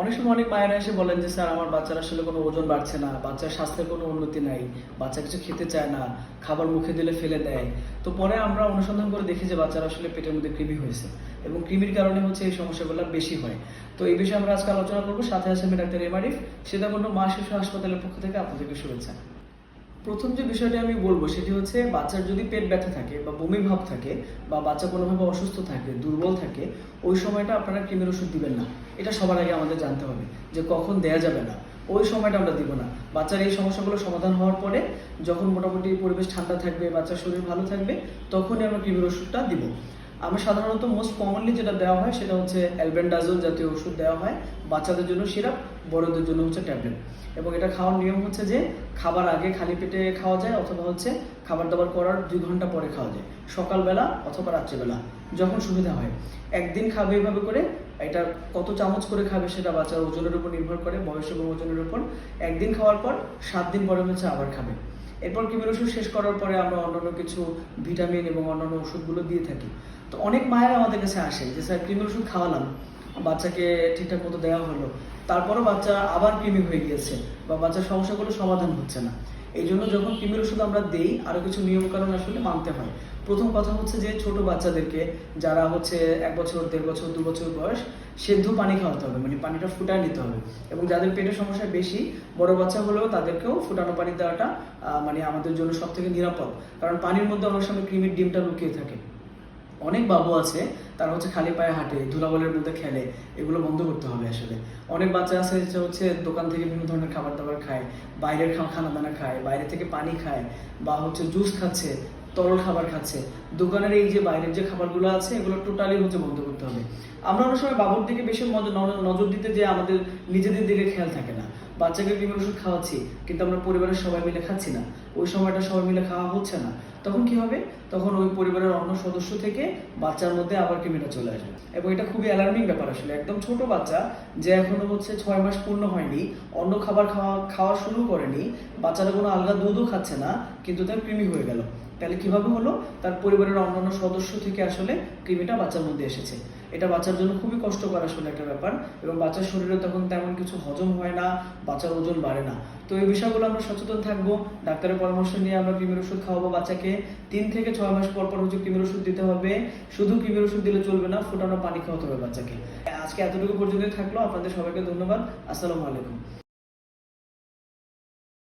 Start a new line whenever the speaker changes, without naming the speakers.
অনেক সময় অনেক মায়েরা এসে বলেন যে স্যার আমার বাচ্চার আসলে কোনো ওজন বাড়ছে না, বাচ্চার স্বাস্থ্যের কোনো উন্নতি নাই, বাচ্চা কিছু খেতে চায় না, খাবার মুখে দিলে ফেলে দেয়। তো পরে আমরা অনুসন্ধান করে দেখি যে বাচ্চার আসলে পেটের মধ্যে কৃমি হয়েছে এবং কৃমির কারণে হচ্ছে এই সমস্যাগুলো বেশি হয়। তো এই বিষয়ে আমরা আজকে আলোচনা করবো, সাথে আছে আমি ডাক্তার এম আরিফ, সীতাকুণ্ড মা শিশু হাসপাতালের পক্ষ থেকে আপনাদেরকে শুভেচ্ছা। প্রথম যে বিষয়টি আমি বলবো সেটি হচ্ছে বাচ্চার যদি পেট ব্যথা থাকে বা বমি ভাব থাকে বা বাচ্চা কোনোভাবে অসুস্থ থাকে, দুর্বল থাকে, ওই সময়টা আপনারা কৃমির ওষুধ দিবেন না। এটা সবার আগে আমাদের জানতে হবে যে কখন দেয়া যাবে না, ওই সময়টা আমরা দিব না। বাচ্চার এই সমস্যাগুলো সমাধান হওয়ার পরে যখন মোটামুটি পরিবেশ ঠান্ডা থাকবে, বাচ্চার শরীর ভালো থাকবে, তখনই আমরা কৃমির ওষুধটা দিব। আমরা সাধারণত মোস্ট কমনলি যেটা দেওয়া হয় সেটা হচ্ছে অ্যালবেন্ডাজোল জাতীয় ওষুধ দেওয়া হয়, বাচ্চাদের জন্য সিরাপ, বড়দের জন্য হচ্ছে ট্যাবলেট। এবং এটা খাওয়ার নিয়ম হচ্ছে যে খাবার আগে খালি পেটে খাওয়া যায়, অথবা হচ্ছে খাবার দাবার করার 2 ঘন্টা পরে খাওয়া যায়, সকালবেলা অথবা রাত্রিবেলা, যখন সুবিধা হয়। একদিন খাবে এইভাবে করে। এটা কত চামচ করে খাবে সেটা বাচ্চার ওজনের উপর নির্ভর করে, বয়স এবং ওজনের উপর। একদিন খাওয়ার পর 7 দিন পরে হচ্ছে আবার খাবে। এরপর কৃমির ওষুধ শেষ করার পরে আমরা অন্যান্য কিছু ভিটামিন এবং অন্যান্য ওষুধগুলো দিয়ে থাকি। তো অনেক মায়েরা আমাদের কাছে আসে যে স্যার কৃমির ওষুধ খাওয়ালাম, বাচ্চাকে ঠিকঠাক মতো দেওয়া হলো, তারপরও বাচ্চা আবার কৃমি হয়ে গিয়েছে বা বাচ্চার সমস্যাগুলো সমাধান হচ্ছে না। এই জন্য যখন কৃমির ওষুধ আমরা দেই, আরও কিছু নিয়মকানুন আসলে মানতে হয়। প্রথম কথা হচ্ছে যে ছোট বাচ্চাদেরকে, যারা হচ্ছে 1 বছর, 1.5 বছর, 2 বছর বয়স, সেদ্ধ পানি খাওয়াতে হবে, মানে পানিটা ফুটায় নিতে হবে। এবং যাদের পেটের সমস্যা বেশি, বড় বাচ্চা হলেও তাদেরকেও ফুটানো পানি দেওয়াটা মানে আমাদের জন্য সব থেকে নিরাপদ। কারণ পানির মধ্যে অনেক সময় কৃমির ডিমটা লুকিয়ে থাকে। অনেক বাবু আছে তারা হচ্ছে খালি পায়ে হাঁটে, ধুলাবলের মধ্যে খেলে, এগুলো বন্ধ করতে হবে আসলে। অনেক বাচ্চা আছে যে হচ্ছে দোকান থেকে বিভিন্ন ধরনের খাবার দাবার খায়, বাইরের খানা দানা খায়, বাইরে থেকে পানি খায়, বা হচ্ছে জুস খাচ্ছে, তরল খাবার খাচ্ছে। দোকানের এই যে বাইরের যে খাবারগুলো আছে এগুলো টোটালি হচ্ছে বন্ধ করতে হবে। আমরা অনেক সময় বাবুর দিকে বেশি নজর দিতে যে আমাদের নিজেদের দিকে খেয়াল থাকে না। বাচ্চাকে কৃমির ওষুধ খাওয়াচ্ছি কিন্তু আমরা পরিবারের সবাই মিলে খাচ্ছি না, ওই সময়টা সবাই মিলে খাওয়া হচ্ছে না। তখন কি হবে? তখন ওই পরিবারের অন্য সদস্য থেকে বাচ্চার মধ্যে আবার কৃমিটা চলে আসবে। এবং এটা খুবই অ্যালার্মিং ব্যাপার আসলে। একদম ছোট বাচ্চা যে এখনো হচ্ছে 6 মাস পূর্ণ হয়নি, অন্য খাবার খাওয়া শুরু করেনি, বাচ্চাটা কোনো আলগা দুধও খাচ্ছে না, কিন্তু তার কৃমি হয়ে গেল। তাহলে কিভাবে হলো? তার পরিবারের অন্যান্য সদস্য থেকে আসলে কৃমিটা বাচ্চার মধ্যে এসেছে। এটা বাচ্চার জন্য খুবই কষ্টকর আসলে একটা ব্যাপার। এবং বাচ্চার শরীরে তখন তেমন কিছু হজম হয় না, বাচ্চার ওজন বাড়ে না। তো এই বিষয়গুলো আমরা সচেতন থাকবো, ডাক্তারের পরামর্শ নিয়ে আমরা কৃমির ওষুধ খাওয়াবো বাচ্চাকে। 3 থেকে 6 মাস পর পর হচ্ছে কৃমির ওষুধ দিতে হবে। শুধু কৃমির ওষুধ দিলে চলবে না, ফুটানো পানি খাওয়াতে হবে বাচ্চাকে। আজকে এতটুকু পর্যন্ত থাকলো। আপনাদের সবাইকে ধন্যবাদ। আসসালামু আলাইকুম।